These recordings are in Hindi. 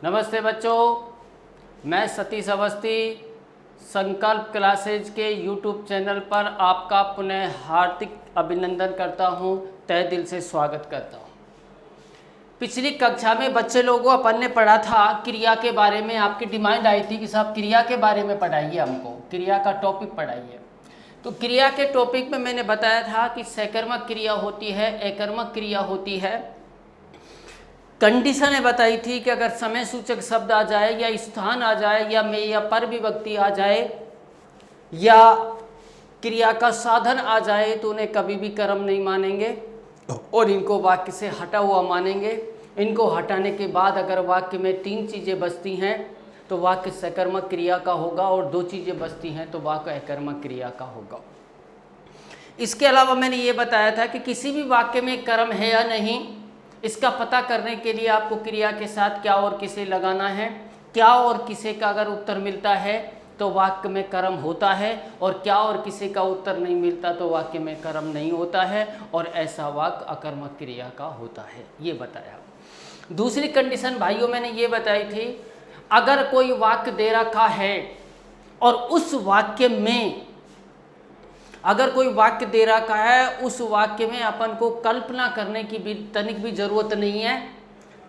नमस्ते बच्चों, मैं सतीश अवस्थी संकल्प क्लासेज के यूट्यूब चैनल पर आपका पुनः हार्दिक अभिनंदन करता हूं, तहे दिल से स्वागत करता हूं। पिछली कक्षा में बच्चे लोगों अपन ने पढ़ा था क्रिया के बारे में। आपकी डिमांड आई थी कि साहब क्रिया के बारे में पढ़ाइए, हमको क्रिया का टॉपिक पढ़ाइए। तो क्रिया के टॉपिक में मैंने बताया था कि सकर्मक क्रिया होती है, एकर्मक क्रिया होती है। कंडीशन बताई थी कि अगर समय सूचक शब्द आ जाए या स्थान आ जाए या में या पर विभक्ति आ जाए या क्रिया का साधन आ जाए तो उन्हें कभी भी कर्म नहीं मानेंगे और इनको वाक्य से हटा हुआ मानेंगे। इनको हटाने के बाद अगर वाक्य में 3 चीज़ें बचती हैं तो वाक्य सकर्मक क्रिया का होगा और 2 चीज़ें बचती हैं तो वाक्य एकर्मक क्रिया का होगा। इसके अलावा मैंने ये बताया था कि किसी भी वाक्य में कर्म है या नहीं, इसका पता करने के लिए आपको क्रिया के साथ क्या और किसे लगाना है। क्या और किसे का अगर उत्तर मिलता है तो वाक्य में कर्म होता है, और क्या और किसे का उत्तर नहीं मिलता तो वाक्य में कर्म नहीं होता है, और ऐसा वाक्य अकर्मक क्रिया का होता है, ये बताया। दूसरी कंडीशन भाइयों मैंने ये बताई थी, अगर कोई वाक्य दे रखा है और उस वाक्य में अगर कोई वाक्य दे रखा है, उस वाक्य में अपन को कल्पना करने की भी तनिक भी जरूरत नहीं है।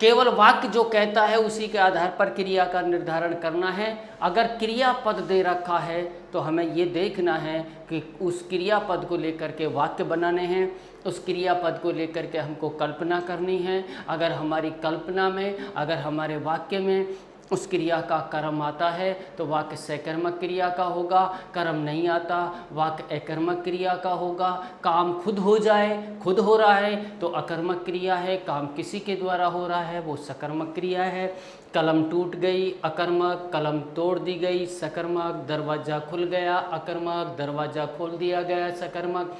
केवल वाक्य जो कहता है उसी के आधार पर क्रिया का निर्धारण करना है। अगर क्रियापद दे रखा है तो हमें ये देखना है कि उस क्रियापद को लेकर के वाक्य बनाने हैं, उस क्रियापद को लेकर के हमको कल्पना करनी है। अगर हमारी कल्पना में, अगर हमारे वाक्य में उस क्रिया का कर्म आता है तो वाक्य सकर्मक क्रिया का होगा। कर्म नहीं आता वाक्य एकर्मक क्रिया का होगा। काम खुद हो जाए, खुद हो रहा है तो अकर्मक क्रिया है। काम किसी के द्वारा हो रहा है वो सकर्मक क्रिया है। कलम टूट गई अकर्मक, कलम तोड़ दी गई सकर्मक, दरवाज़ा खुल गया अकर्मक, दरवाज़ा खोल दिया गया सकर्मक,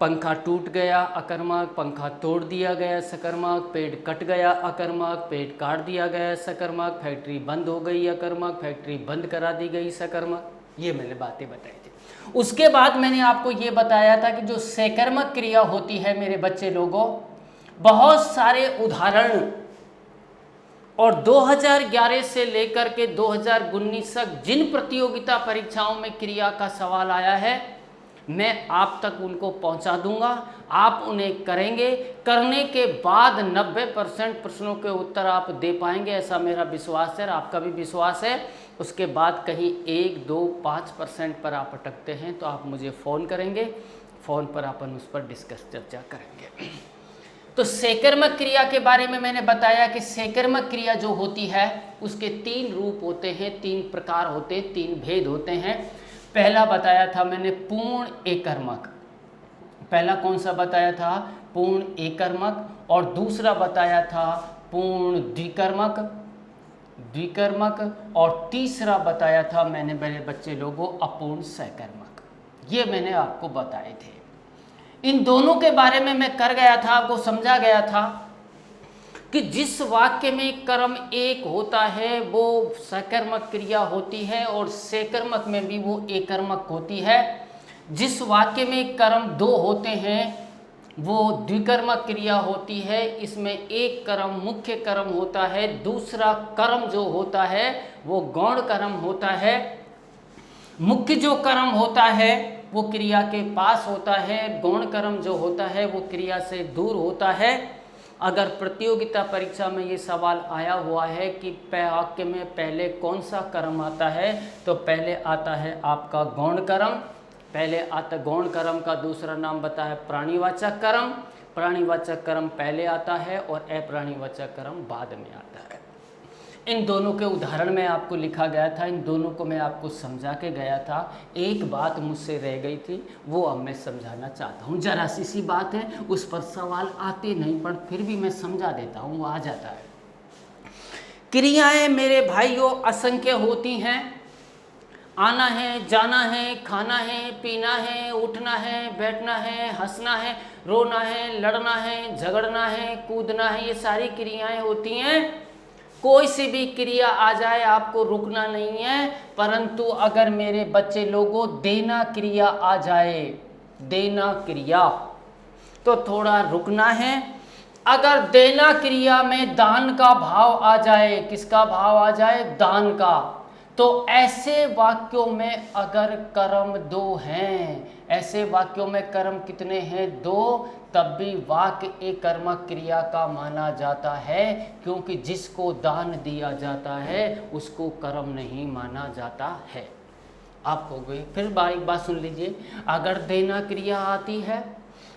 पंखा टूट गया अकर्मक, पंखा तोड़ दिया गया सकर्मक, पेड़ कट गया अकर्मक, पेड़ काट दिया गया सकर्मक, फैक्ट्री बंद हो गई अकर्मक, फैक्ट्री बंद करा दी गई सकर्मक। ये मैंने बातें बताई थी। उसके बाद मैंने आपको ये बताया था कि जो सकर्मक क्रिया होती है मेरे बच्चे लोगों, बहुत सारे उदाहरण, और 2011 से लेकर के 2019 तक जिन प्रतियोगिता परीक्षाओं में क्रिया का सवाल आया है मैं आप तक उनको पहुंचा दूंगा। आप उन्हें करेंगे, करने के बाद 90% प्रश्नों के उत्तर आप दे पाएंगे, ऐसा मेरा विश्वास है, आपका भी विश्वास है। उसके बाद कहीं 1, 2, 5% पर आप अटकते हैं तो आप मुझे फ़ोन करेंगे, फ़ोन पर अपन उस पर डिस्कस चर्चा करेंगे। तो सकर्मक क्रिया के बारे में मैंने बताया कि सकर्मक क्रिया जो होती है उसके 3 रूप होते हैं, 3 प्रकार होते हैं, 3 भेद होते हैं। पहला बताया था मैंने पूर्ण एकर्मक। पहला कौन सा बताया था? पूर्ण एकर्मक। और दूसरा बताया था पूर्ण द्विकर्मक, और तीसरा बताया था मैंने मेरे बच्चे लोगों अपूर्ण सकर्मक। ये मैंने आपको बताए थे। इन दोनों के बारे में मैं कर गया था, आपको समझा गया था कि जिस वाक्य में कर्म 1 होता है वो सकर्मक क्रिया होती है और सकर्मक में भी वो एकर्मक होती है। जिस वाक्य में कर्म 2 होते हैं वो द्विकर्मक क्रिया होती है। इसमें एक कर्म मुख्य कर्म होता है, दूसरा कर्म जो होता है वो गौण कर्म होता है। मुख्य जो कर्म होता है वो क्रिया के पास होता है, गौण कर्म जो होता है वो क्रिया से दूर होता है। अगर प्रतियोगिता परीक्षा में ये सवाल आया हुआ है कि वाक्य में पहले कौन सा कर्म आता है, तो पहले आता है आपका गौण कर्म। पहले आता गौण कर्म का दूसरा नाम बताया प्राणीवाचक कर्म। प्राणीवाचक कर्म पहले आता है और अप्राणीवाचक कर्म बाद में आता है। इन दोनों के उदाहरण में आपको लिखा गया था, इन दोनों को मैं आपको समझा के गया था। एक बात मुझसे रह गई थी, वो अब मैं समझाना चाहता हूँ। जरा सी बात है, उस पर सवाल आते नहीं पर फिर भी मैं समझा देता हूँ, वो आ जाता है। क्रियाएं मेरे भाइयों असंख्य होती हैं। आना है, जाना है, खाना है, पीना है, उठना है, बैठना है, हंसना है, रोना है, लड़ना है, झगड़ना है, कूदना है, ये सारी क्रियाएं होती हैं। कोई सी भी क्रिया आ जाए आपको रुकना नहीं है। परंतु अगर मेरे बच्चे लोगों देना क्रिया आ जाए, देना क्रिया, तो थोड़ा रुकना है, अगर देना क्रिया में दान का भाव आ जाए, किसका भाव आ जाए? दान का, तो ऐसे वाक्यों में अगर कर्म दो हैं, ऐसे वाक्यों में कर्म कितने हैं? दो, तब भी वाक्य एक कर्मक क्रिया का माना जाता है, क्योंकि जिसको दान दिया जाता है उसको कर्म नहीं माना जाता है। आप हो गए। फिर एक बात सुन लीजिए, अगर देना क्रिया आती है,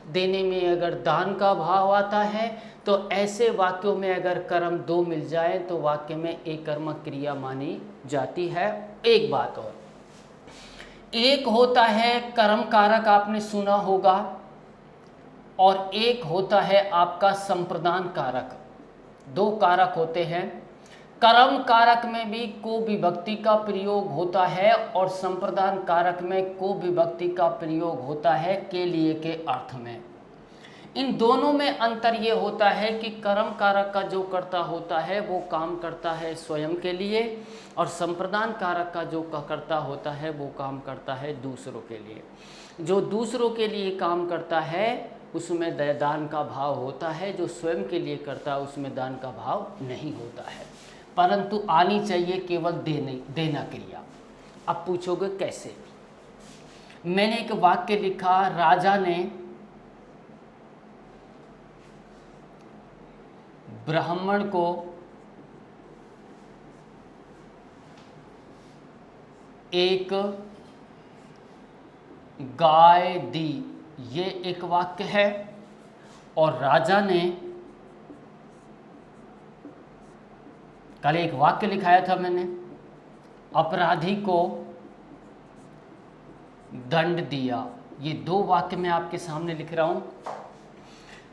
देने में अगर दान का भाव आता है, तो ऐसे वाक्यों में अगर कर्म दो मिल जाए तो वाक्य में एक कर्मक क्रिया मानी जाती है। एक बात और, एक होता है कर्म कारक, आपने सुना होगा, और एक होता है आपका संप्रदान कारक। दो कारक होते हैं। कर्म कारक में भी को विभक्ति का प्रयोग होता है और संप्रदान कारक में को विभक्ति का प्रयोग होता है के लिए के अर्थ में। इन दोनों में अंतर ये होता है कि कर्म कारक का जो कर्ता होता है वो काम करता है स्वयं के लिए, और संप्रदान कारक का जो कर्ता होता है वो काम करता है दूसरों के लिए। जो दूसरों के लिए काम करता है उसमें दान का भाव होता है, जो स्वयं के लिए करता है उसमें दान का भाव नहीं होता है, परंतु आनी चाहिए केवल देना क्रिया। अब पूछोगे कैसे? मैंने एक वाक्य लिखा, राजा ने ब्राह्मण को एक गाय दी, ये एक वाक्य है। और राजा ने, कल एक वाक्य लिखाया था मैंने, अपराधी को दंड दिया। ये दो वाक्य मैं आपके सामने लिख रहा हूं।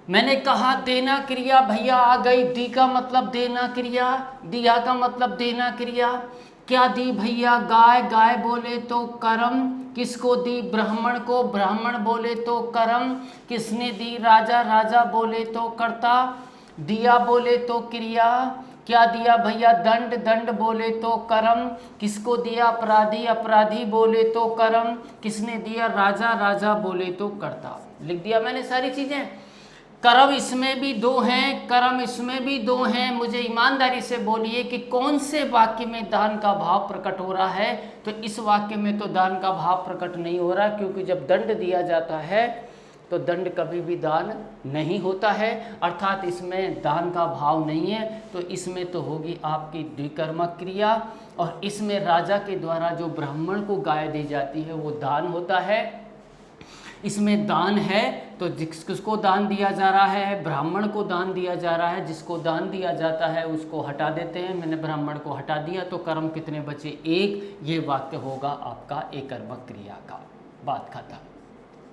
मैंने कहा देना क्रिया भैया आ गई, दी का मतलब देना क्रिया, दिया का मतलब देना क्रिया। क्या दी भैया? गाय, गाय बोले तो कर्म, किसको दी? ब्राह्मण को, ब्राह्मण बोले तो कर्म, किसने दी? राजा, राजा बोले तो कर्ता, दिया बोले तो क्रिया। क्या दिया भैया? दंड, दंड बोले तो कर्म, किसको दिया? अपराधी, अपराधी बोले तो कर्म, किसने दिया? राजा, राजा बोले तो कर्ता। लिख दिया मैंने सारी चीजें। कर्म इसमें भी दो हैं, कर्म इसमें भी दो हैं। मुझे ईमानदारी से बोलिए कि कौन से वाक्य में दान का भाव प्रकट हो रहा है? तो इस वाक्य में तो दान का भाव प्रकट नहीं हो रहा, क्योंकि जब दंड दिया जाता है तो दंड कभी भी दान नहीं होता है, अर्थात इसमें दान का भाव नहीं है। तो इसमें तो होगी आपकी द्विकर्मक क्रिया, और इसमें राजा के द्वारा जो ब्राह्मण को गाय दी जाती है वो दान होता है। इसमें दान है तो किसको दान दिया जा रहा है? ब्राह्मण को दान दिया जा रहा है। जिसको दान दिया जाता है उसको हटा देते हैं। मैंने ब्राह्मण को हटा दिया तो कर्म कितने बचे? एक। ये वाक्य होगा आपका एक कर्मक क्रिया का। बात खत्म।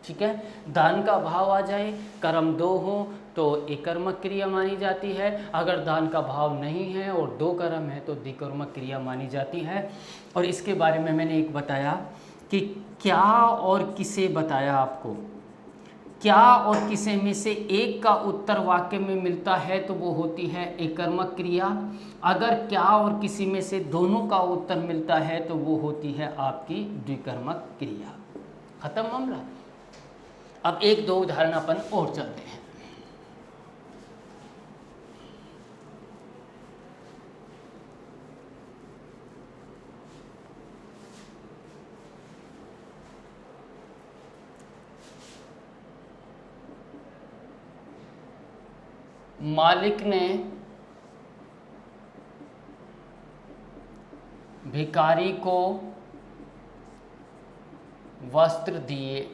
ठीक है। दान का भाव आ जाए, कर्म दो हो तो एक कर्मक क्रिया मानी जाती है। अगर दान का भाव नहीं है और दो कर्म है तो द्विकर्मक क्रिया मानी जाती है। और इसके बारे में मैंने एक बताया कि क्या और किसे बताया आपको, क्या और किसे में से एक का उत्तर वाक्य में मिलता है तो वो होती है एक कर्मक क्रिया। अगर क्या और किसी में से दोनों का उत्तर मिलता है तो वो होती है आपकी द्विकर्मक क्रिया। खत्म मामला। अब एक दो उदाहरण अपन और चलते हैं। मालिक ने भिखारी को वस्त्र दिए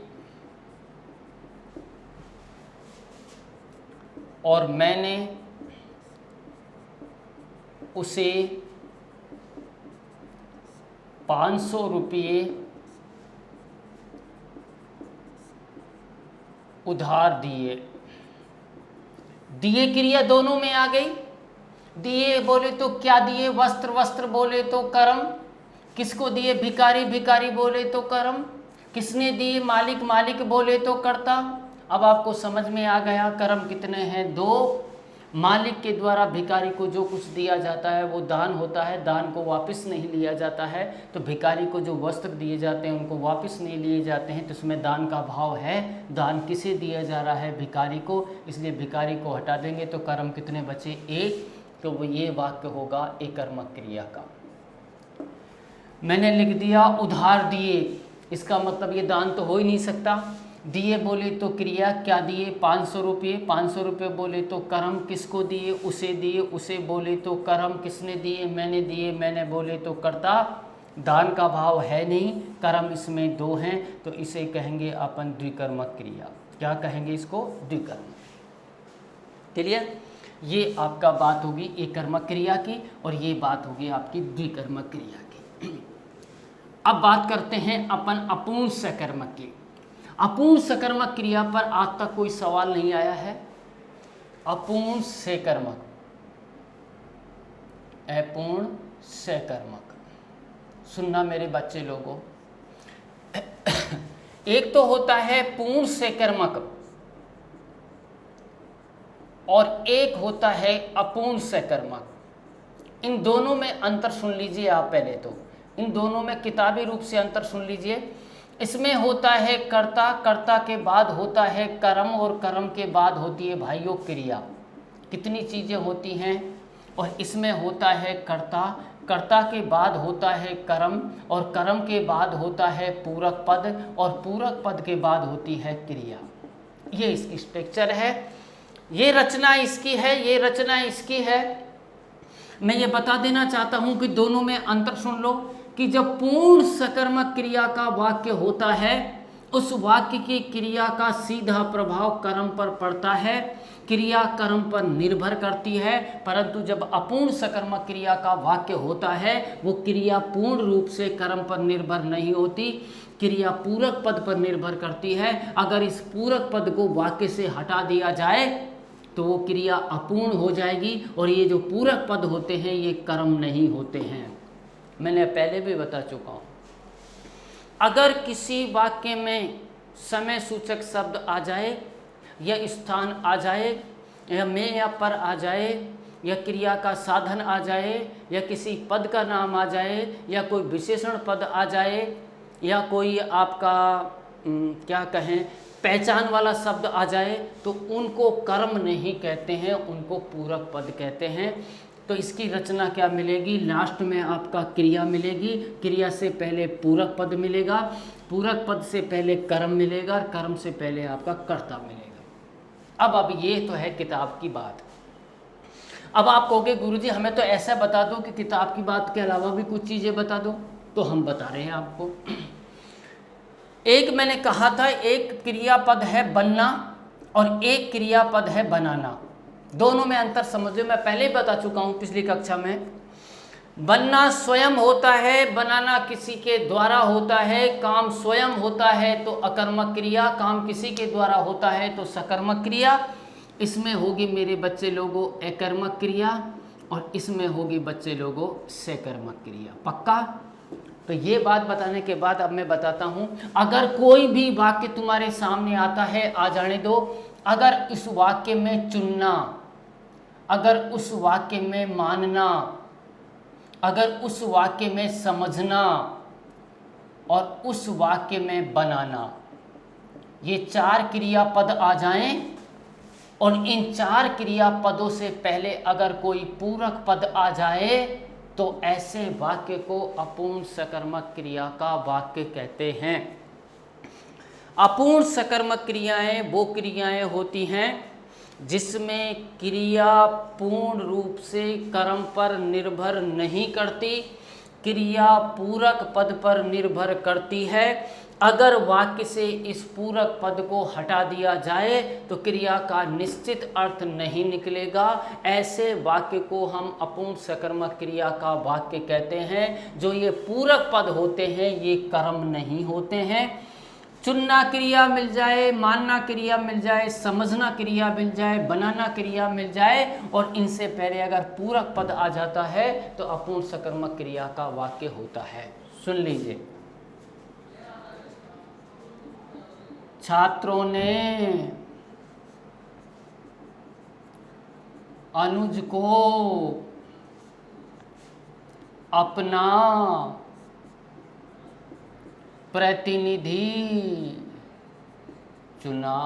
और मैंने उसे 500 रुपये उधार दिए। दिए क्रिया दोनों में आ गई। दिए बोले तो क्या दिए? वस्त्र, वस्त्र बोले तो कर्म। किसको दिए? भिखारी, भिखारी बोले तो कर्म। किसने दिए? मालिक, मालिक बोले तो कर्ता। अब आपको समझ में आ गया कर्म कितने हैं? दो। मालिक के द्वारा भिखारी को जो कुछ दिया जाता है वो दान होता है, दान को वापस नहीं लिया जाता है। तो भिखारी को जो वस्त्र दिए जाते हैं उनको वापस नहीं लिए जाते हैं, तो इसमें दान का भाव है। दान किसे दिया जा रहा है? भिखारी को, इसलिए भिखारी को हटा देंगे तो कर्म कितने बचे? एक। तो वो ये वाक्य होगा एकर्मक क्रिया का। मैंने लिख दिया उधार दिए, इसका मतलब ये दान तो हो ही नहीं सकता। दिए बोले तो क्रिया, क्या दिए? 500 रुपये। 500 रुपये बोले तो कर्म, किसको दिए? उसे दिए। उसे बोले तो कर्म, किसने दिए? मैंने दिए। मैंने बोले तो कर्ता। दान का भाव है नहीं, कर्म इसमें दो हैं, तो इसे कहेंगे अपन द्विकर्मक क्रिया। क्या कहेंगे इसको? द्विकर्म। क्लियर? ये आपका बात होगी एकर्मक क्रिया की और ये बात होगी आपकी द्विकर्मक क्रिया की। अब बात करते हैं अपन अपूर्ण सकर्मक की। अपूर्ण सकर्मक क्रिया पर आज तक कोई सवाल नहीं आया है। अपूर्ण सकर्मक, अपूर्ण सकर्मक, सुनना मेरे बच्चे लोगों। एक तो होता है पूर्ण सकर्मक और एक होता है अपूर्ण सकर्मक। इन दोनों में अंतर सुन लीजिए आप पहले तो। इन दोनों में किताबी रूप से अंतर सुन लीजिए। इसमें होता है कर्ता, कर्ता के बाद होता है कर्म और कर्म के बाद होती है भाइयों क्रिया। कितनी चीज़ें होती हैं? और इसमें होता है कर्ता, कर्ता के बाद होता है कर्म और कर्म के बाद होता है पूरक पद और पूरक पद के बाद होती है क्रिया। ये इसकी स्ट्रक्चर है, ये रचना इसकी है, ये रचना इसकी है। मैं ये बता देना चाहता हूँ कि दोनों में अंतर सुन लो कि जब पूर्ण सकर्मक क्रिया का वाक्य होता है उस वाक्य की क्रिया का सीधा प्रभाव कर्म पर पड़ता है, क्रिया कर्म पर निर्भर करती है। परंतु जब अपूर्ण सकर्मक क्रिया का वाक्य होता है वो क्रिया पूर्ण रूप से कर्म पर निर्भर नहीं होती, क्रिया पूरक पद पर निर्भर करती है। अगर इस पूरक पद को वाक्य से हटा दिया जाए तो वो क्रिया अपूर्ण हो जाएगी और ये जो पूरक पद होते हैं ये कर्म नहीं होते हैं। मैंने पहले भी बता चुका हूँ। अगर किसी वाक्य में समय सूचक शब्द आ जाए या स्थान आ जाए या में या पर आ जाए या क्रिया का साधन आ जाए या किसी पद का नाम आ जाए या कोई विशेषण पद आ जाए या कोई आपका क्या कहें पहचान वाला शब्द आ जाए तो उनको कर्म नहीं कहते हैं, उनको पूरक पद कहते हैं। तो इसकी रचना क्या मिलेगी? लास्ट में आपका क्रिया मिलेगी, क्रिया से पहले पूरक पद मिलेगा, पूरक पद से पहले कर्म मिलेगा, कर्म से पहले आपका कर्ता मिलेगा। अब ये तो है किताब की बात। अब आप कहोगे गुरुजी हमें तो ऐसा बता दो कि किताब की बात के अलावा भी कुछ चीज़ें बता दो, तो हम बता रहे हैं आपको। एक मैंने कहा था एक क्रियापद है बनना और एक क्रियापद है बनाना, दोनों में अंतर समझो। मैं पहले ही बता चुका हूँ पिछली कक्षा में। बनना स्वयं होता है, बनाना किसी के द्वारा होता है। काम स्वयं होता है तो अकर्मक क्रिया, काम किसी के द्वारा होता है तो सकर्मक क्रिया। इसमें होगी मेरे बच्चे लोगों अकर्मक क्रिया और इसमें होगी बच्चे लोगों सकर्मक क्रिया। पक्का? तो ये बात बताने के बाद अब मैं बताता हूँ। अगर कोई भी वाक्य तुम्हारे सामने आता है, आ जाने दो, अगर इस वाक्य में चुनना, अगर उस वाक्य में मानना, अगर उस वाक्य में समझना और उस वाक्य में बनाना, ये चार क्रियापद आ जाएं और इन चार क्रियापदों से पहले अगर कोई पूरक पद आ जाए तो ऐसे वाक्य को अपूर्ण सकर्मक क्रिया का वाक्य कहते हैं। अपूर्ण सकर्मक क्रियाएं वो क्रियाएं होती हैं जिसमें क्रिया पूर्ण रूप से कर्म पर निर्भर नहीं करती, क्रिया पूरक पद पर निर्भर करती है। अगर वाक्य से इस पूरक पद को हटा दिया जाए तो क्रिया का निश्चित अर्थ नहीं निकलेगा। ऐसे वाक्य को हम अपूर्ण सकर्मक क्रिया का वाक्य कहते हैं। जो ये पूरक पद होते हैं ये कर्म नहीं होते हैं। चुनना क्रिया मिल जाए, मानना क्रिया मिल जाए, समझना क्रिया मिल जाए, बनाना क्रिया मिल जाए और इनसे पहले अगर पूरक पद आ जाता है तो अपूर्ण सकर्मक क्रिया का वाक्य होता है। सुन लीजिए, छात्रों ने अनुज को अपना प्रतिनिधि चुना।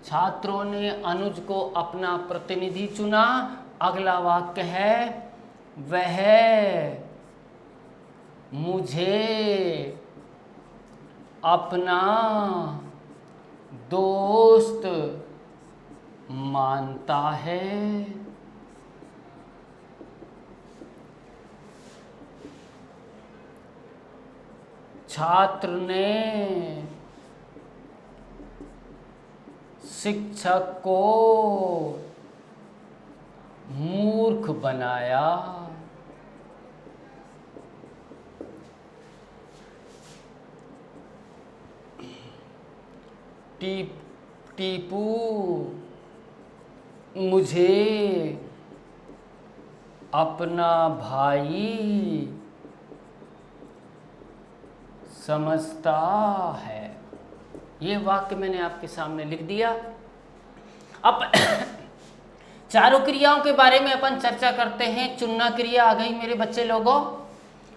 छात्रों ने अनुज को अपना प्रतिनिधि चुना। अगला वाक्य है वह मुझे अपना दोस्त मानता है। छात्र ने शिक्षक को मूर्ख बनाया। टीपू मुझे अपना भाई समझता है। ये वाक्य मैंने आपके सामने लिख दिया। अब चारों क्रियाओं के बारे में अपन चर्चा करते हैं। चुनना क्रिया आ गई मेरे बच्चे लोगों,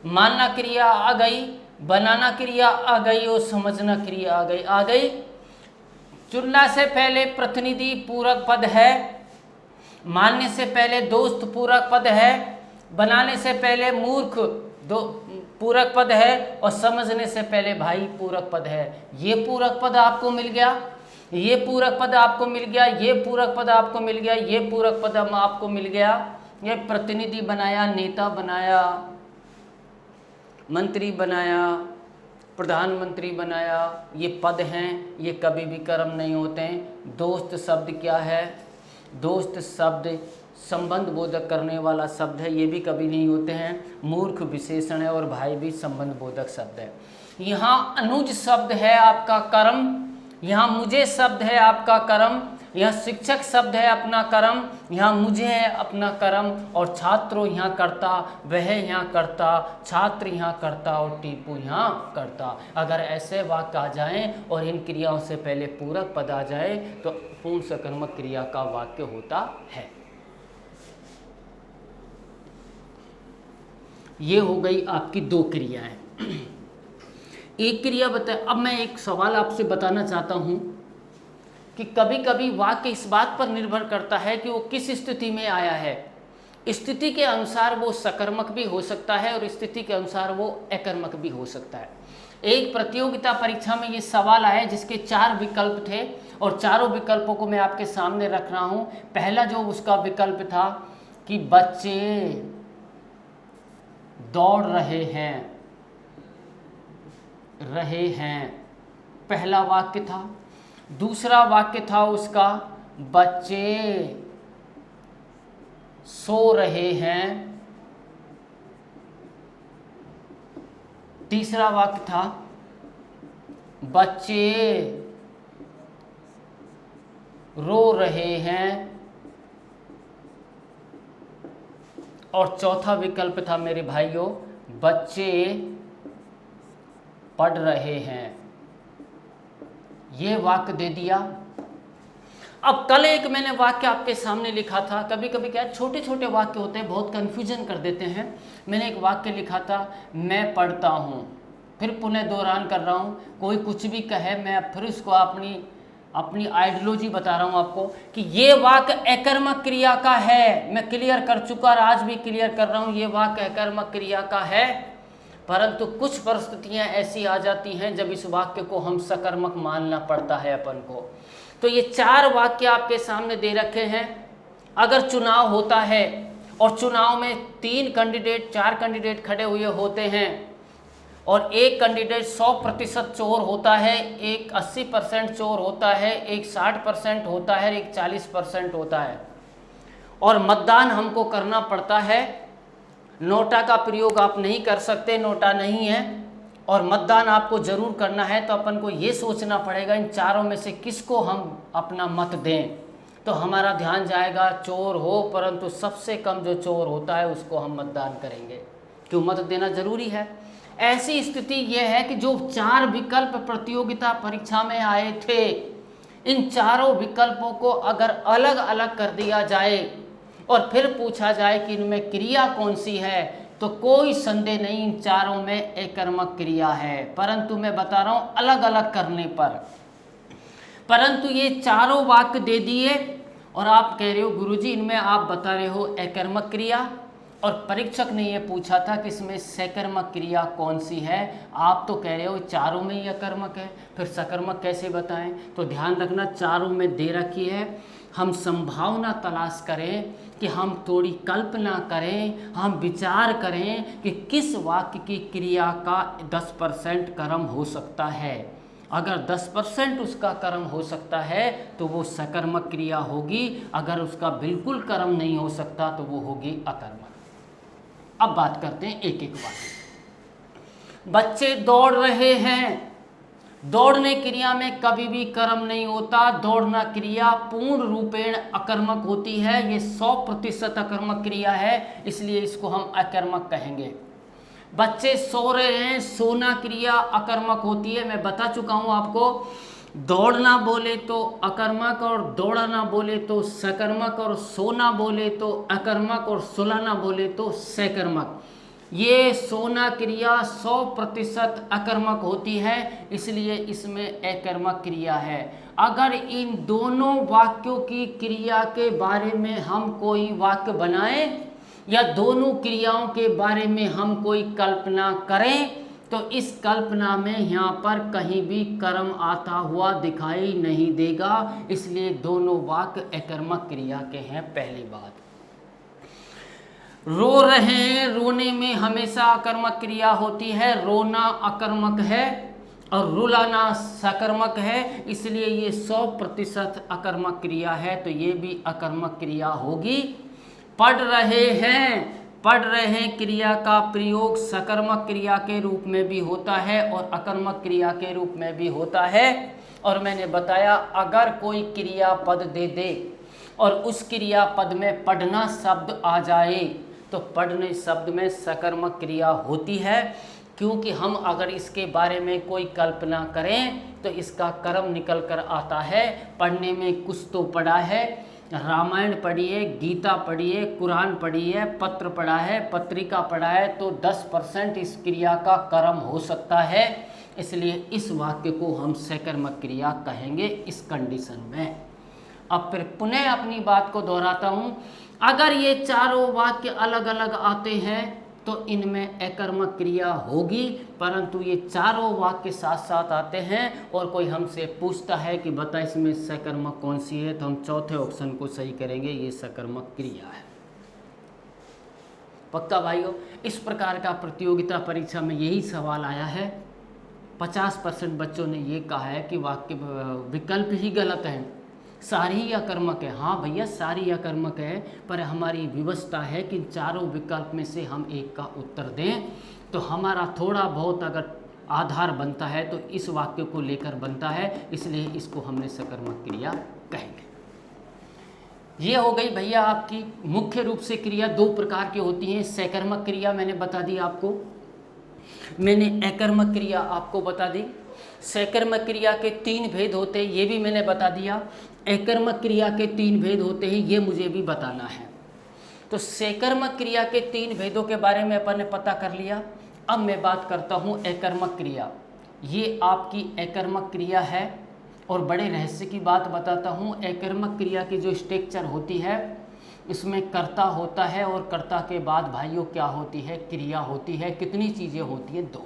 मानना क्रिया आ गई, बनाना क्रिया आ गई और समझना क्रिया आ गई। चुनना से पहले प्रतिनिधि पूरक पद है, मानने से पहले दोस्त पूरक पद है, बनाने से पहले मूर्ख पूरक पद है और समझने से पहले भाई पूरक पद है। ये पूरक पद आपको मिल गया, ये पूरक पद आपको मिल गया, ये पूरक पद आपको मिल गया, ये पूरक पद आपको मिल गया। ये प्रतिनिधि बनाया, नेता बनाया, मंत्री बनाया, प्रधानमंत्री बनाया। ये पद हैं, ये कभी भी कर्म नहीं होते हैं। दोस्त शब्द क्या है? दोस्त शब्द संबंध बोधक करने वाला शब्द है, ये भी कभी नहीं होते हैं। मूर्ख विशेषण है और भाई भी संबंध बोधक शब्द है। यहाँ अनुज शब्द है आपका कर्म, यहाँ मुझे शब्द है आपका कर्म, यहाँ शिक्षक शब्द है अपना कर्म, यहाँ मुझे है अपना कर्म और छात्रों यहाँ करता, वह यहाँ करता, छात्र यहाँ करता और टीपू यहाँ करता। अगर ऐसे वाक्य आ जाएं और इन क्रियाओं से पहले पूरक पद आ जाए तो पूर्ण सकर्मक क्रिया का वाक्य होता है। ये हो गई आपकी दो क्रियाएं। एक क्रिया बताए। अब मैं एक सवाल आपसे बताना चाहता हूं कि कभी कभी वाक्य इस बात पर निर्भर करता है कि वो किस स्थिति में आया है। स्थिति के अनुसार वो सकर्मक भी हो सकता है और स्थिति के अनुसार वो अकर्मक भी हो सकता है। एक प्रतियोगिता परीक्षा में ये सवाल आया जिसके 4 विकल्प थे और चारों विकल्पों को मैं आपके सामने रख रहा हूं। पहला जो उसका विकल्प था कि बच्चे दौड़ रहे हैं, पहला वाक्य था। दूसरा वाक्य था उसका बच्चे सो रहे हैं। तीसरा वाक्य था बच्चे रो रहे हैं और चौथा विकल्प था मेरे भाइयों बच्चे पढ़ रहे हैं। ये वाक्य दे दिया। अब कल एक मैंने वाक्य आपके सामने लिखा था। कभी कभी क्या छोटे छोटे वाक्य होते हैं, बहुत कन्फ्यूजन कर देते हैं। मैंने एक वाक्य लिखा था मैं पढ़ता हूँ, फिर पुनः दोहरान कर रहा हूँ। कोई कुछ भी कहे मैं फिर उसको अपनी आइडियोलॉजी बता रहा हूँ आपको कि ये वाक्य अकर्मक क्रिया का है। मैं क्लियर कर चुका और आज भी क्लियर कर रहा हूँ, ये वाक्य अकर्मक क्रिया का है। परंतु कुछ परिस्थितियाँ ऐसी आ जाती हैं जब इस वाक्य को हम सकर्मक मानना पड़ता है अपन को। तो ये 4 वाक्य आपके सामने दे रखे हैं। अगर चुनाव होता है और चुनाव में 4 कैंडिडेट खड़े हुए होते हैं और एक कैंडिडेट 100% चोर होता है, एक 80% चोर होता है, एक 60% होता है, एक 40% होता है और मतदान हमको करना पड़ता है। नोटा का प्रयोग आप नहीं कर सकते, नोटा नहीं है और मतदान आपको जरूर करना है। तो अपन को ये सोचना पड़ेगा इन चारों में से किसको हम अपना मत दें। तो हमारा ध्यान जाएगा चोर हो, परंतु सबसे कम जो चोर होता है उसको हम मतदान करेंगे, क्यों मत देना जरूरी है। ऐसी स्थिति यह है कि जो 4 विकल्प प्रतियोगिता परीक्षा में आए थे, इन चारों विकल्पों को अगर अलग अलग कर दिया जाए और फिर पूछा जाए कि इनमें क्रिया कौन सी है, तो कोई संदेह नहीं, इन चारों में अकर्मक क्रिया है, परंतु मैं बता रहा हूं अलग अलग करने पर। परंतु ये चारों वाक्य दे दिए और आप कह रहे हो गुरुजी इनमें आप बता रहे हो अकर्मक क्रिया, और परीक्षक ने ये पूछा था कि इसमें सकर्मक क्रिया कौन सी है, आप तो कह रहे हो चारों में ही अकर्मक है, फिर सकर्मक कैसे बताएं। तो ध्यान रखना चारों में दे रखी है, हम संभावना तलाश करें कि हम थोड़ी कल्पना करें, हम विचार करें कि किस वाक्य की क्रिया का 10% कर्म हो सकता है। अगर 10% उसका कर्म हो सकता है तो वो सकर्मक क्रिया होगी, अगर उसका बिल्कुल कर्म नहीं हो सकता तो वो होगी अकर्मक। अब बात करते हैं एक एक वाक्य। बच्चे दौड़ रहे हैं, दौड़ने क्रिया में कभी भी कर्म नहीं होता, दौड़ना क्रिया पूर्ण रूपेण अकर्मक होती है, ये 100% अकर्मक क्रिया है, इसलिए इसको हम अकर्मक कहेंगे। बच्चे सो रहे हैं, सोना क्रिया अकर्मक होती है, मैं बता चुका हूं आपको, दौड़ना बोले तो अकर्मक और दौड़ना बोले तो सकर्मक और सोना बोले तो अकर्मक और सुलाना बोले तो सकर्मक। ये सोना क्रिया 100% अकर्मक होती है, इसलिए इसमें अकर्मक क्रिया है। अगर इन दोनों वाक्यों की क्रिया के बारे में हम कोई वाक्य बनाएं या दोनों क्रियाओं के बारे में हम कोई कल्पना करें तो इस कल्पना में यहाँ पर कहीं भी कर्म आता हुआ दिखाई नहीं देगा, इसलिए दोनों वाक्य अकर्मक क्रिया के हैं। पहली बात, रो रहे हैं, रोने में हमेशा अकर्मक क्रिया होती है, रोना अकर्मक है और रुलाना सकर्मक है, इसलिए ये 100% अकर्मक क्रिया है, तो ये भी अकर्मक क्रिया होगी। पढ़ रहे हैं, पढ़ रहे हैं क्रिया का प्रयोग सकर्मक क्रिया के रूप में भी होता है और अकर्मक क्रिया के रूप में भी होता है। और मैंने बताया अगर कोई क्रिया पद दे दे और उस क्रिया पद में पढ़ना शब्द आ जाए तो पढ़ने शब्द में सकर्मक क्रिया होती है, क्योंकि हम अगर इसके बारे में कोई कल्पना करें तो इसका कर्म निकल कर आता है। पढ़ने में कुछ तो पढ़ा है, रामायण पढ़ी है, गीता पढ़ी है, कुरान पढ़ी है, पत्र पढ़ा है, पत्रिका पढ़ा है, तो 10% इस क्रिया का कर्म हो सकता है, इसलिए इस वाक्य को हम सकर्मक क्रिया कहेंगे इस कंडीशन में। अब फिर पुनः अपनी बात को दोहराता हूँ, अगर ये चारों वाक्य अलग अलग आते हैं तो इनमें अकर्मक क्रिया होगी, परंतु ये चारों वाक्य साथ साथ आते हैं और कोई हमसे पूछता है कि बता इसमें सकर्मक कौन सी है, तो हम चौथे ऑप्शन को सही करेंगे, ये सकर्मक क्रिया है। पक्का भाइयों, इस प्रकार का प्रतियोगिता परीक्षा में यही सवाल आया है। 50% बच्चों ने ये कहा है कि वाक्य विकल्प ही गलत है, सारी अकर्मक है। हाँ भैया सारी अकर्मक है, पर हमारी व्यवस्था है कि चारों विकल्प में से हम एक का उत्तर दें, तो हमारा थोड़ा बहुत अगर आधार बनता है तो इस वाक्य को लेकर बनता है, इसलिए इसको हमने सकर्मक क्रिया कहेंगे। ये हो गई भैया आपकी मुख्य रूप से क्रिया 2 प्रकार की होती हैं। सकर्मक क्रिया मैंने बता दी आपको, मैंने अकर्मक क्रिया आपको बता दी। सकर्मक क्रिया के 3 भेद होते हैं, ये भी मैंने बता दिया। अकर्मक क्रिया के 3 भेद होते हैं, ये मुझे भी बताना है। तो सकर्मक क्रिया के 3 भेदों के बारे में अपन ने पता कर लिया। अब मैं बात करता हूँ अकर्मक क्रिया। ये आपकी अकर्मक क्रिया है और बड़े रहस्य की बात बताता हूँ। अकर्मक क्रिया की जो स्ट्रक्चर होती है इसमें कर्ता होता है और कर्ता के बाद भाइयों क्या होती है, क्रिया होती है। कितनी चीज़ें होती हैं, 2।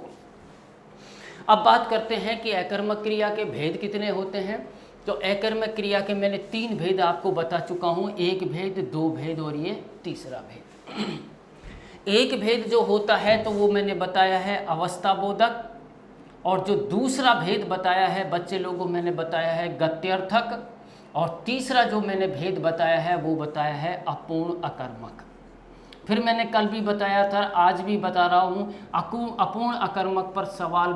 अब बात करते हैं कि अकर्मक क्रिया के भेद कितने होते हैं। तो अकर्मक क्रिया के मैंने 3 भेद आपको बता चुका हूँ, 1 भेद, 2 भेद और ये तीसरा भेद। 1 भेद जो होता है तो वो मैंने बताया है अवस्था बोधक, और जो दूसरा भेद बताया है बच्चे लोगों मैंने बताया है गत्यर्थक, और तीसरा जो मैंने भेद बताया है वो बताया है अपूर्ण अकर्मक। फिर मैंने कल भी बताया था, आज भी बता रहा हूँ, अपूर्ण अकर्मक पर सवाल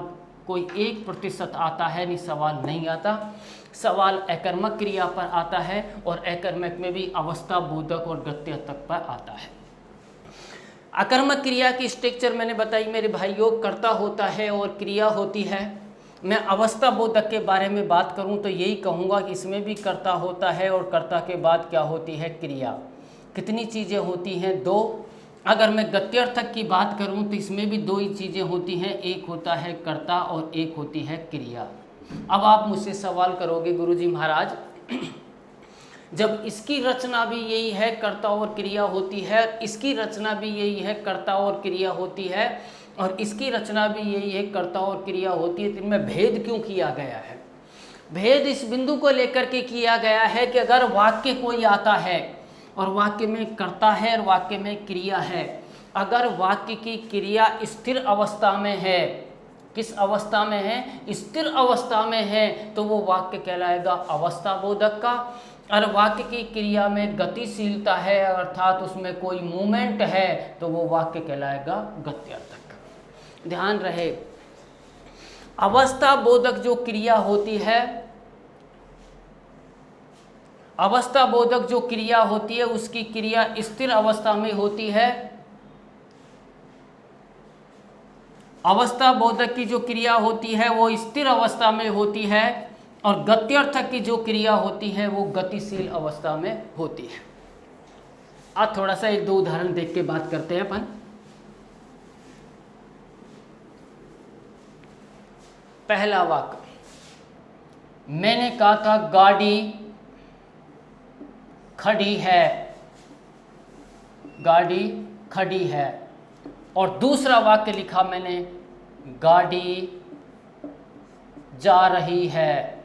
कोई 1% आता है, नहीं सवाल नहीं आता। सवाल अकर्मक क्रिया पर आता है और अकर्मक में भी अवस्था बोधक और गत्यर्थक पर आता है। अकर्मक क्रिया की स्ट्रक्चर मैंने बताई मेरे भाइयों, कर्ता होता है और क्रिया होती है। मैं अवस्था बोधक के बारे में बात करूं तो यही कहूंगा कि इसमें भी कर्ता होता है और कर्ता के बाद क्या होती है, क्रिया। कितनी चीज़ें होती हैं? 2। अगर मैं गत्यर्थक की बात करूं तो इसमें भी 2 ही चीज़ें होती हैं, एक होता है कर्ता और एक होती है क्रिया। अब आप मुझसे सवाल करोगे गुरुजी महाराज, जब इसकी रचना भी यही है, कर्ता और क्रिया होती है, इसकी रचना भी यही है, कर्ता और क्रिया होती है, और इसकी रचना भी यही है, कर्ता और क्रिया होती है, तो इनमें भेद क्यों किया गया है? भेद इस बिंदु को लेकर के किया गया है कि अगर वाक्य कोई आता है और वाक्य में कर्ता है और वाक्य में क्रिया है, अगर वाक्य की क्रिया स्थिर अवस्था में है, किस अवस्था में है? स्थिर अवस्था में है, तो वो वाक्य कहलाएगा अवस्था बोधक का। और वाक्य की क्रिया में गतिशीलता है, अर्थात उसमें कोई मूवमेंट है, तो वो वाक्य कहलाएगा गत्यर्थक। ध्यान रहे, अवस्था बोधक जो क्रिया होती है, अवस्था बोधक जो क्रिया होती है, उसकी क्रिया स्थिर अवस्था में होती है। अवस्था बोधक की जो क्रिया होती है वो स्थिर अवस्था में होती है, और गत्यर्थक की जो क्रिया होती है वो गतिशील अवस्था में होती है। आज थोड़ा सा 1-2 उदाहरण देख के बात करते हैं अपन। पहला वाक्य, मैंने कहा था गाड़ी खड़ी है, गाड़ी खड़ी है। और दूसरा वाक्य लिखा मैंने, गाड़ी जा रही है।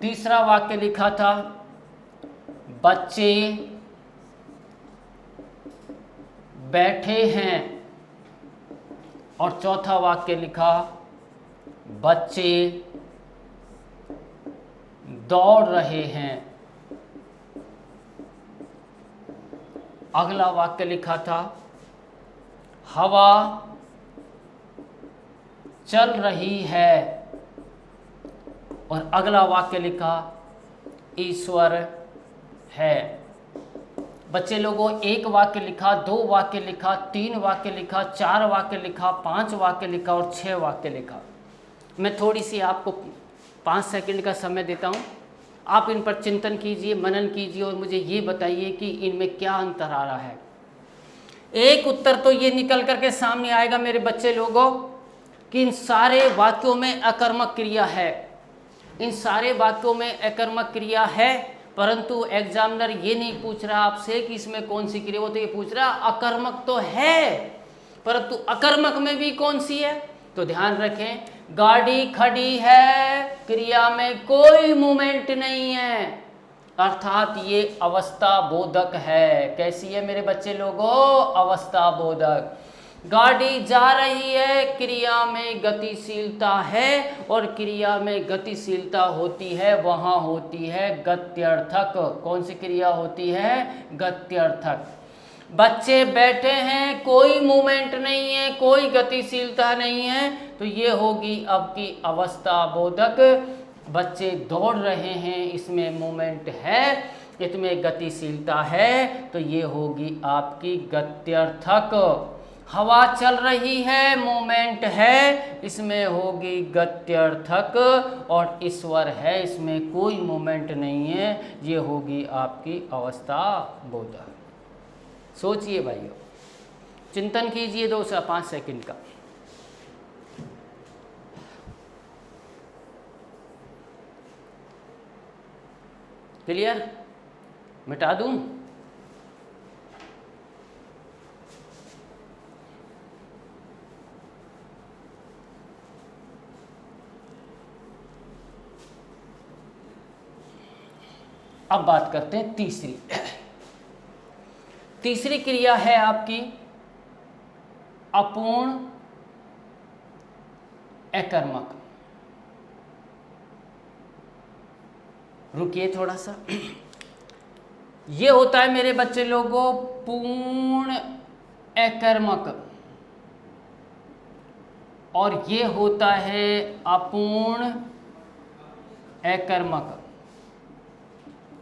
तीसरा वाक्य लिखा था, बच्चे बैठे हैं। और चौथा वाक्य लिखा, बच्चे दौड़ रहे हैं। अगला वाक्य लिखा था, हवा चल रही है। और अगला वाक्य लिखा, ईश्वर है। बच्चे लोगों, 1 वाक्य लिखा, 2 वाक्य लिखा, 3 वाक्य लिखा, 4 वाक्य लिखा, 5 वाक्य लिखा और 6 वाक्य लिखा। मैं थोड़ी सी आपको 5 सेकंड का समय देता हूँ, आप इन पर चिंतन कीजिए, मनन कीजिए और मुझे ये बताइए कि इनमें क्या अंतर आ रहा है। एक उत्तर तो ये निकल करके सामने आएगा मेरे बच्चे लोगों कि इन सारे वाक्यों में अकर्मक क्रिया है, इन सारे वाक्यों में अकर्मक क्रिया है, परंतु एग्जामिनर ये नहीं पूछ रहा आपसे कि इसमें कौन सी क्रिया, वो तो ये पूछ रहा अकर्मक तो है, परंतु अकर्मक में भी कौन सी है। तो ध्यान रखें, गाड़ी खड़ी है, क्रिया में कोई मूवमेंट नहीं है, अर्थात ये अवस्था बोधक है। कैसी है मेरे बच्चे लोगों? अवस्था बोधक। गाड़ी जा रही है, क्रिया में गतिशीलता है, और क्रिया में गतिशीलता होती है वहाँ होती है गत्यर्थक। कौन सी क्रिया होती है? गत्यर्थक। बच्चे बैठे हैं, कोई मूवमेंट नहीं है, कोई गतिशीलता नहीं है, तो ये होगी आपकी अवस्था बोधक। बच्चे दौड़ रहे हैं, इसमें मूवमेंट है, इसमें गतिशीलता है, तो ये होगी आपकी गत्यर्थक। हवा चल रही है, मूवमेंट है, इसमें होगी गत्यर्थक। और ईश्वर है, इसमें कोई मूवमेंट नहीं है, ये होगी आपकी अवस्था बोधक। सोचिए भाइयों, चिंतन कीजिए 2 से 5 सेकंड का। क्लियर? मिटा दूं? अब बात करते हैं तीसरी। तीसरी क्रिया है आपकी अपूर्ण अकर्मक। रुकिए थोड़ा सा, ये होता है मेरे बच्चे लोगों पूर्ण अकर्मक, और ये होता है अपूर्ण अकर्मक।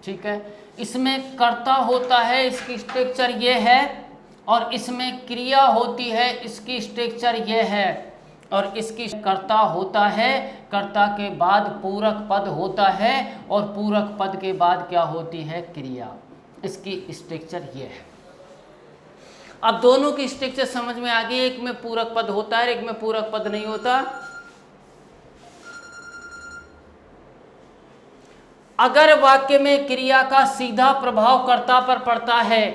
ठीक है, इसमें कर्ता होता है, इसकी स्ट्रक्चर ये है, और इसमें क्रिया होती है, इसकी स्ट्रक्चर ये है, और इसकी कर्ता होता है, कर्ता के बाद पूरक पद होता है और पूरक पद के बाद क्या होती है? क्रिया। इसकी स्ट्रक्चर ये है। अब दोनों की स्ट्रक्चर समझ में आ गई। एक में पूरक पद होता है, एक में पूरक पद नहीं होता। अगर वाक्य में क्रिया का सीधा प्रभाव कर्ता पर पड़ता है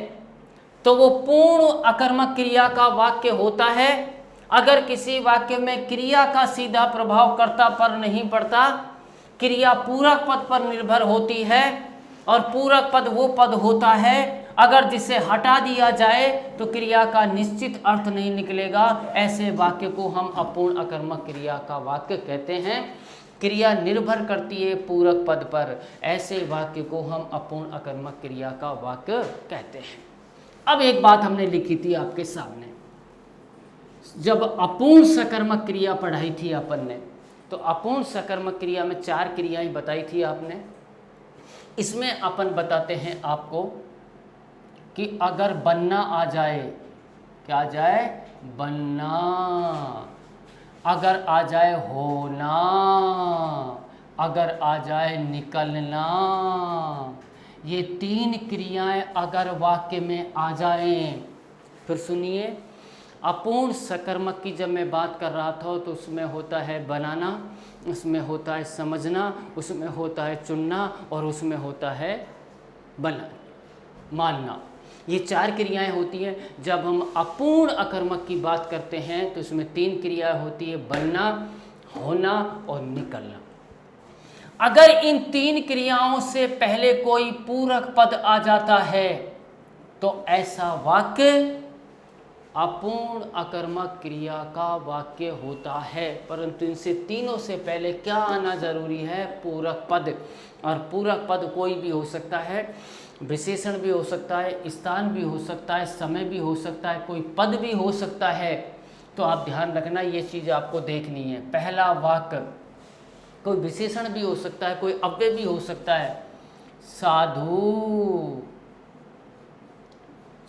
तो वो पूर्ण अकर्मक क्रिया का वाक्य होता है। अगर किसी वाक्य में क्रिया का सीधा प्रभाव कर्ता पर नहीं पड़ता, क्रिया पूरक पद पर निर्भर होती है, और पूरक पद वो पद होता है अगर जिसे हटा दिया जाए तो क्रिया का निश्चित अर्थ नहीं निकलेगा, ऐसे वाक्य को हम अपूर्ण अकर्मक क्रिया का वाक्य कहते हैं। क्रिया निर्भर करती है पूरक पद पर, ऐसे वाक्य को हम अपूर्ण अकर्मक क्रिया का वाक्य कहते हैं। अब एक बात हमने लिखी थी आपके सामने, जब अपूर्ण सकर्मक क्रिया पढ़ाई थी अपन ने, तो अपूर्ण सकर्मक क्रिया में 4 क्रियाएं बताई थी आपने। इसमें अपन बताते हैं आपको कि अगर बनना आ जाए, क्या आ जाए? बनना। अगर आ जाए होना, अगर आ जाए निकलना, ये 3 क्रियाएं अगर वाक्य में आ जाएं, फिर सुनिए, अपूर्ण सकर्मक की जब मैं बात कर रहा था तो उसमें होता है बनाना, उसमें होता है समझना, उसमें होता है चुनना, और उसमें होता है बना मानना। ये 4 क्रियाएं होती हैं। जब हम अपूर्ण अकर्मक की बात करते हैं तो इसमें 3 क्रियाएं होती है, बनना, होना और निकलना। अगर इन 3 क्रियाओं से पहले कोई पूरक पद आ जाता है तो ऐसा वाक्य अपूर्ण अकर्मक क्रिया का वाक्य होता है। परंतु इनसे तीनों से पहले क्या आना जरूरी है? पूरक पद। और पूरक पद कोई भी हो सकता है, विशेषण भी हो सकता है, स्थान भी हो सकता है, समय भी हो सकता है, कोई पद भी हो सकता है। तो आप ध्यान रखना, ये चीज़ आपको देखनी है। पहला वाक्य कोई विशेषण भी हो सकता है, कोई अव्यय भी हो सकता है। साधु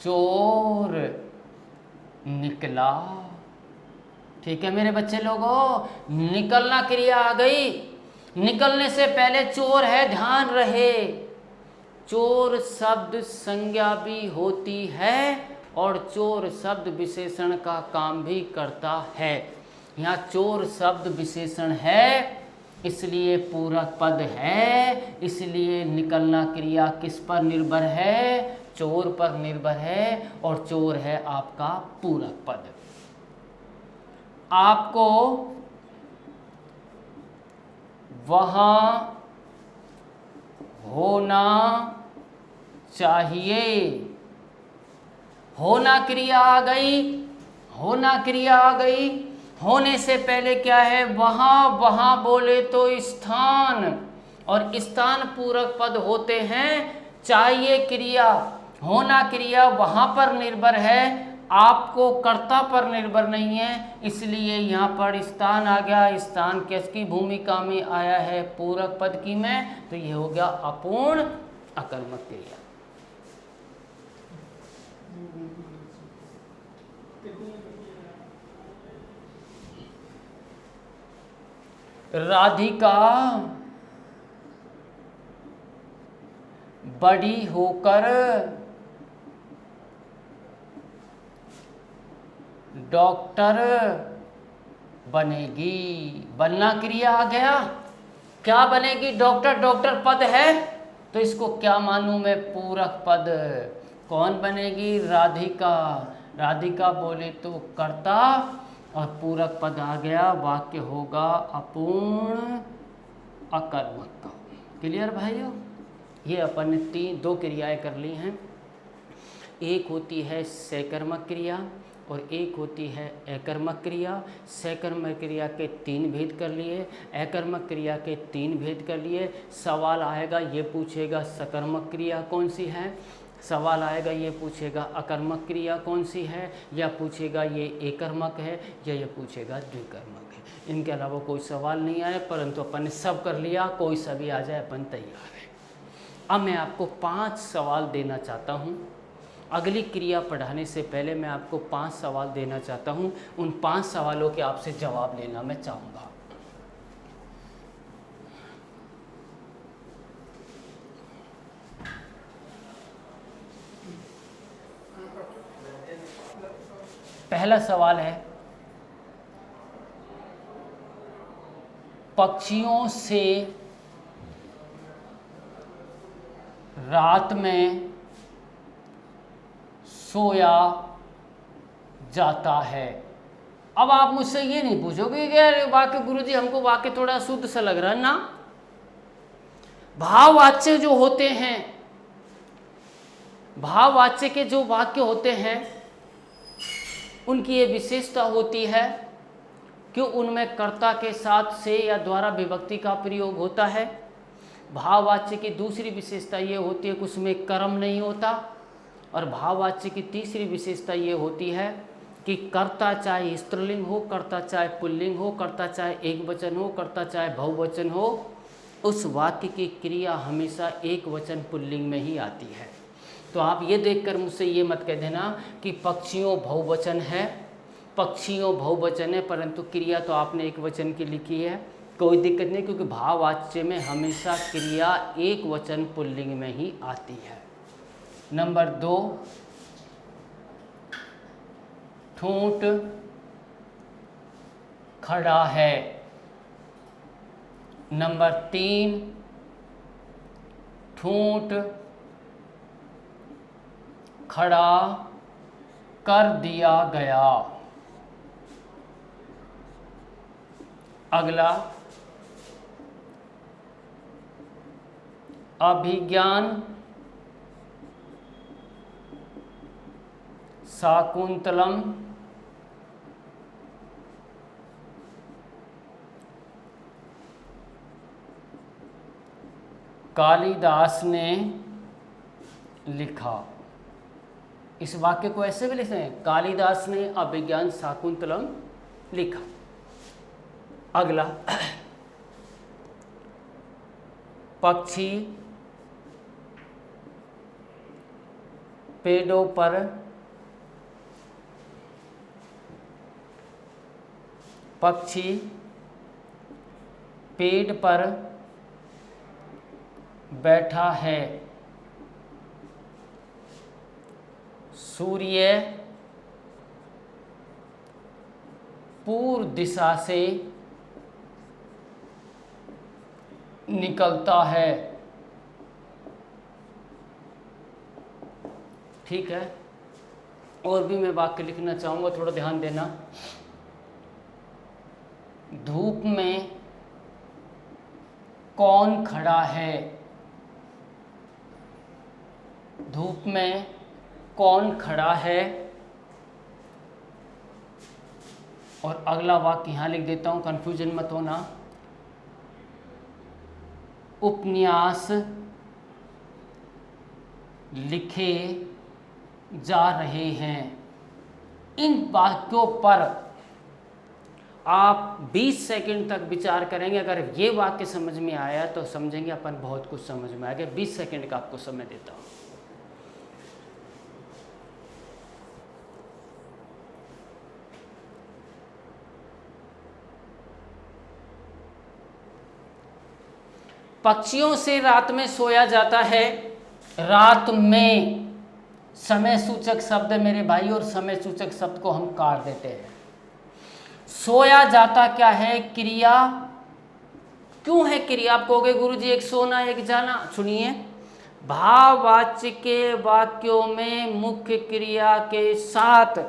चोर निकला। ठीक है मेरे बच्चे लोगों, निकलना क्रिया आ गई। निकलने से पहले चोर है, ध्यान रहे। चोर शब्द संज्ञा भी होती है और चोर शब्द विशेषण का काम भी करता है। यहाँ चोर शब्द विशेषण है, इसलिए पूरक पद है, इसलिए निकलना क्रिया किस पर निर्भर है? चोर पर निर्भर है, और चोर है आपका पूरक पद। आपको वहां होना चाहिए। होना क्रिया आ गई, होना क्रिया आ गई। होने से पहले क्या है? वहां। वहां बोले तो स्थान, और स्थान पूरक पद होते हैं। चाहिए क्रिया, होना क्रिया वहां पर निर्भर है, आपको कर्ता पर निर्भर नहीं है, इसलिए यहाँ पर स्थान आ गया। स्थान किसकी भूमिका में आया है? पूरक पद की में। तो ये हो गया अपूर्ण अकर्मक क्रिया। राधिका बड़ी होकर डॉक्टर बनेगी। बनना क्रिया आ गया। क्या बनेगी? डॉक्टर। डॉक्टर पद है तो इसको क्या मानूं मैं? पूरक पद। कौन बनेगी? राधिका। राधिका बोले तो कर्ता, और पूरक पद आ गया, वाक्य होगा अपूर्ण अकर्मक का। क्लियर भाइयों? ये अपन ने 2 क्रियाएं कर ली हैं। एक होती है सकर्मक क्रिया और एक होती है अकर्मक क्रिया। सकर्मक क्रिया के 3 भेद कर लिए, अकर्मक क्रिया के 3 भेद कर लिए। सवाल आएगा, ये पूछेगा सकर्मक क्रिया कौन सी है, सवाल आएगा ये पूछेगा अकर्मक क्रिया कौन सी है, या पूछेगा ये एकर्मक है, या ये पूछेगा द्विकर्मक है। इनके अलावा कोई सवाल नहीं आया, परंतु अपन ने सब कर लिया। कोई सा भी आ जाए अपन तैयार है। अब मैं आपको 5 सवाल देना चाहता हूँ। अगली क्रिया पढ़ाने से पहले मैं आपको 5 सवाल देना चाहता हूँ। उन 5 सवालों के आपसे जवाब लेना मैं चाहूँगा। पहला सवाल है, पक्षियों से रात में सोया जाता है। अब आप मुझसे ये नहीं पूछोगे कि यार वाक्य गुरुजी हमको वाक्य थोड़ा शुद्ध सा लग रहा है ना। भाववाच्य जो होते हैं, भाववाच्य के जो वाक्य होते हैं उनकी ये विशेषता होती है कि उनमें कर्ता के साथ से या द्वारा विभक्ति का प्रयोग होता है। भाववाच्य की दूसरी विशेषता ये होती है कि उसमें कर्म नहीं होता। और भाववाच्य की तीसरी विशेषता ये होती है कि कर्ता चाहे स्त्रीलिंग हो, कर्ता चाहे पुल्लिंग हो, कर्ता चाहे एक वचन हो, कर्ता चाहे बहुवचन हो, उस वाक्य की क्रिया हमेशा एक वचन पुल्लिंग में ही आती है। तो आप ये देखकर मुझसे ये मत कह देना कि पक्षियों बहुवचन है, पक्षियों बहुवचन है, परंतु क्रिया तो आपने एक वचन की लिखी है। कोई दिक्कत नहीं, क्योंकि भाववाच्य में हमेशा क्रिया एक वचन पुल्लिंग में ही आती है। नंबर 2, ठूंठ खड़ा है। नंबर 3, ठूंठ खड़ा कर दिया गया। अगला, अभिज्ञान शाकुंतलम कालिदास ने लिखा। इस वाक्य को ऐसे भी लिखते हैं, कालिदास ने अभिज्ञान शाकुंतलम लिखा। अगला, पक्षी पेड़ों पर पेड़ पर बैठा है। सूर्य पूर्व दिशा से निकलता है। ठीक है, और भी मैं वाक्य लिखना चाहूँगा, थोड़ा ध्यान देना। धूप में कौन खड़ा है? धूप में कौन खड़ा है? और अगला वाक्य यहाँ लिख देता हूँ, कंफ्यूजन मत होना। उपन्यास लिखे जा रहे हैं। इन वाक्यों पर आप 20 सेकंड तक विचार करेंगे। अगर ये वाक्य समझ में आया तो समझेंगे अपन बहुत कुछ समझ में आ गया। 20 सेकंड का आपको समय देता हूँ। पक्षियों से रात में सोया जाता है। रात में समय सूचक शब्द मेरे भाई, और समय सूचक शब्द को हम काट देते हैं। सोया जाता क्या है? क्रिया। क्यों है क्रिया? आप कहोगे गुरुजी एक सोना एक जाना। सुनिए, भाववाच्य के वाक्यों में मुख्य क्रिया के साथ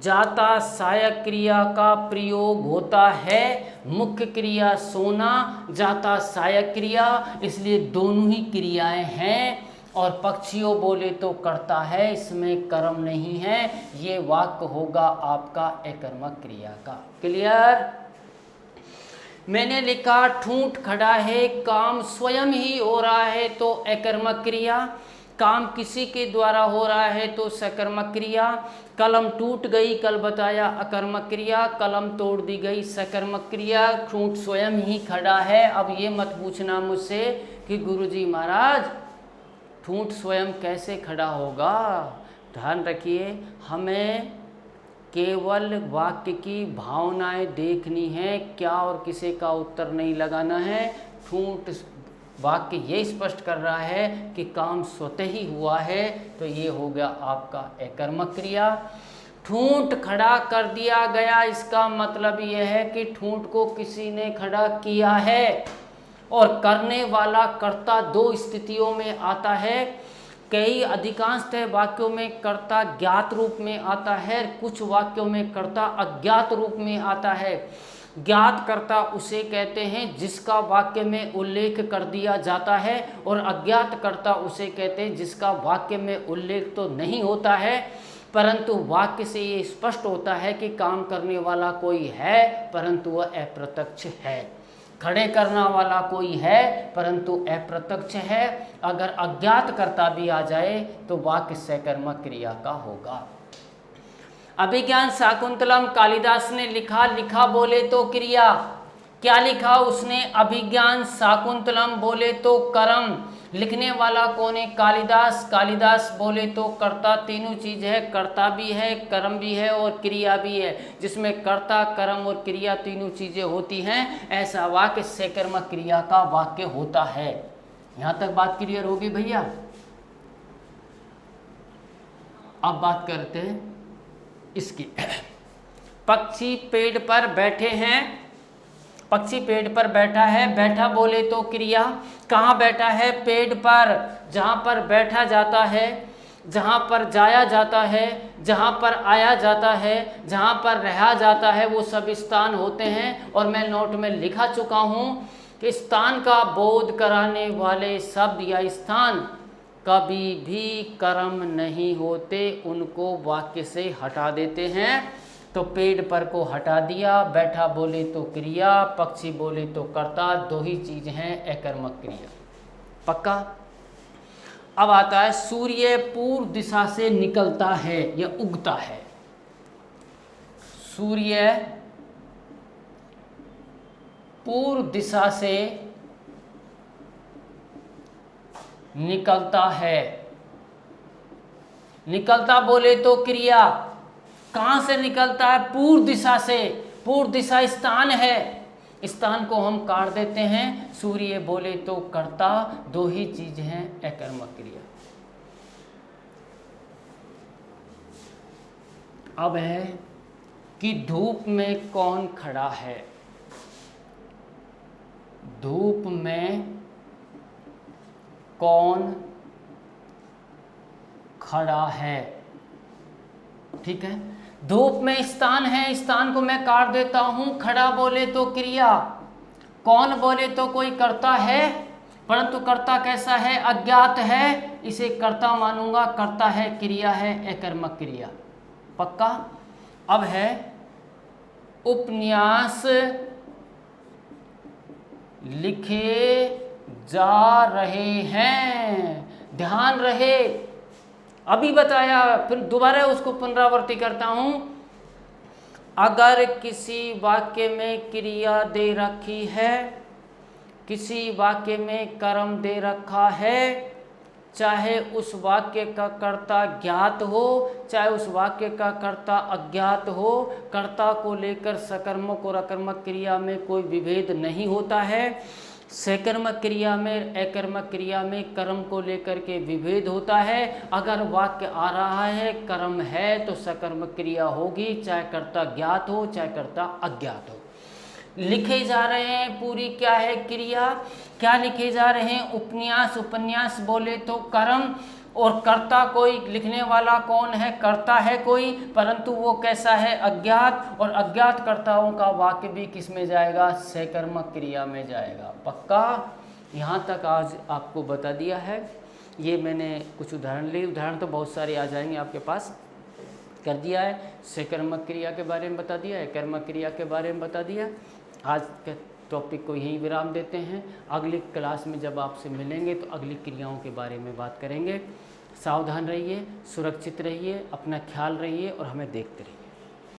जाता सहायक क्रिया का प्रयोग होता है। मुख्य क्रिया सोना, जाता सहायक क्रिया, इसलिए दोनों ही क्रियाएं हैं। और पक्षियों बोले तो करता है, इसमें कर्म नहीं है। ये वाक्य होगा आपका अकर्मक क्रिया का। क्लियर? मैंने लिखा ठूंठ खड़ा है, काम स्वयं ही हो रहा है तो अकर्मक क्रिया, काम किसी के द्वारा हो रहा है तो सकर्मक क्रिया। कलम टूट गई, कल बताया अकर्मक क्रिया, कलम तोड़ दी गई सकर्मक क्रिया। ठूंठ स्वयं ही खड़ा है। अब ये मत पूछना मुझसे कि गुरुजी महाराज ठूंठ स्वयं कैसे खड़ा होगा। ध्यान रखिए, हमें केवल वाक्य की भावनाएं देखनी है, क्या और किसी का उत्तर नहीं लगाना है। ठूंठ वाक्य ये स्पष्ट कर रहा है कि काम स्वतः ही हुआ है, तो ये हो गया आपका अकर्मक क्रिया। ठूंठ खड़ा कर दिया गया, इसका मतलब यह है कि ठूंठ को किसी ने खड़ा किया है। और करने वाला कर्ता दो स्थितियों में आता है। कई अधिकांशतः वाक्यों में कर्ता ज्ञात रूप में आता है, कुछ वाक्यों में कर्ता अज्ञात रूप में आता है। ज्ञात कर्ता उसे कहते हैं जिसका वाक्य में उल्लेख कर दिया जाता है, और अज्ञात कर्ता उसे कहते हैं जिसका वाक्य में उल्लेख तो नहीं होता है, परंतु वाक्य से ये स्पष्ट होता है कि काम करने वाला कोई है, परंतु वह अप्रत्यक्ष है। खड़े करना वाला कोई है, परंतु अप्रत्यक्ष है। अगर अज्ञात कर्ता भी आ जाए तो वाक्य सकर्मक क्रिया का होगा। अभिज्ञान शाकुंतलम कालिदास ने लिखा बोले तो क्रिया। क्या लिखा उसने? अभिज्ञान शाकुंतलम बोले तो कर्म। लिखने वाला कौन है? कालिदास। कालिदास बोले तो कर्ता, तीनों चीज है, कर्ता भी है, कर्म भी है और क्रिया भी है, जिसमें कर्ता, कर्म और क्रिया तीनों चीजें होती हैं। ऐसा वाक्य सकर्मक क्रिया का वाक्य होता है। यहां तक बात क्लियर होगी भैया? अब बात करते हैं इसकी। पक्षी पेड़ पर बैठे हैं। पक्षी पेड़ पर बैठा है। बैठा बोले तो क्रिया। कहाँ बैठा है? पेड़ पर। जहाँ पर बैठा जाता है, जहाँ पर जाया जाता है, जहाँ पर आया जाता है, जहाँ पर रहा जाता है, वो सब स्थान होते हैं। और मैं नोट में लिखा चुका हूँ कि स्थान का बोध कराने वाले शब्द या स्थान कभी भी कर्म नहीं होते, उनको वाक्य से हटा देते हैं। तो पेड़ पर को हटा दिया, बैठा बोले तो क्रिया, पक्षी बोले तो कर्ता, दो ही चीज हैं अकर्मक क्रिया। पक्का? अब आता है सूर्य पूर्व दिशा से निकलता है या उगता है। सूर्य पूर्व दिशा से निकलता है। निकलता बोले तो क्रिया। कहां से निकलता है? पूर्व दिशा से। पूर्व दिशा स्थान है, स्थान को हम काट देते हैं। सूर्य बोले तो कर्ता, दो ही चीज हैं अकर्मक क्रिया। अब है कि धूप में कौन खड़ा है। धूप में कौन खड़ा है? ठीक है, धूप में स्थान है, स्थान को मैं काट देता हूं। खड़ा बोले तो क्रिया, कौन बोले तो कोई कर्ता है, परंतु कर्ता कैसा है? अज्ञात है, इसे कर्ता मानूंगा। कर्ता है, क्रिया है, अकर्मक क्रिया। पक्का? अब है उपन्यास लिखे जा रहे हैं। ध्यान रहे, अभी बताया, फिर दोबारा उसको पुनरावृत्ति करता हूं। अगर किसी वाक्य में क्रिया दे रखी है, किसी वाक्य में कर्म दे रखा है, चाहे उस वाक्य का कर्ता ज्ञात हो, चाहे उस वाक्य का कर्ता अज्ञात हो, कर्ता को लेकर सकर्मक और अकर्मक क्रिया में कोई विभेद नहीं होता है। सकर्मक क्रिया में, अकर्मक क्रिया में कर्म को लेकर के विभेद होता है। अगर वाक्य आ रहा है, कर्म है, तो सकर्मक क्रिया होगी, चाहे कर्ता ज्ञात हो, चाहे कर्ता अज्ञात हो। लिखे जा रहे हैं, पूरी क्या है? क्रिया। क्या लिखे जा रहे हैं? उपन्यास। उपन्यास बोले तो कर्म, और कर्ता कोई, लिखने वाला कौन है? कर्ता है कोई, परंतु वो कैसा है? अज्ञात। और अज्ञात कर्ताओं का वाक्य भी किस में जाएगा? सकर्मक क्रिया में जाएगा। पक्का? यहाँ तक आज आपको बता दिया है। ये मैंने कुछ उदाहरण लिए, उदाहरण तो बहुत सारे आ जाएंगे आपके पास। कर दिया है, सकर्मक क्रिया के बारे में बता दिया है, कर्मक क्रिया के बारे में बता दिया। आज के टॉपिक को यहीं विराम देते हैं। अगली क्लास में जब आपसे मिलेंगे तो अगली क्रियाओं के बारे में बात करेंगे। सावधान रहिए, सुरक्षित रहिए, अपना ख्याल रहिए और हमें देखते रहिए।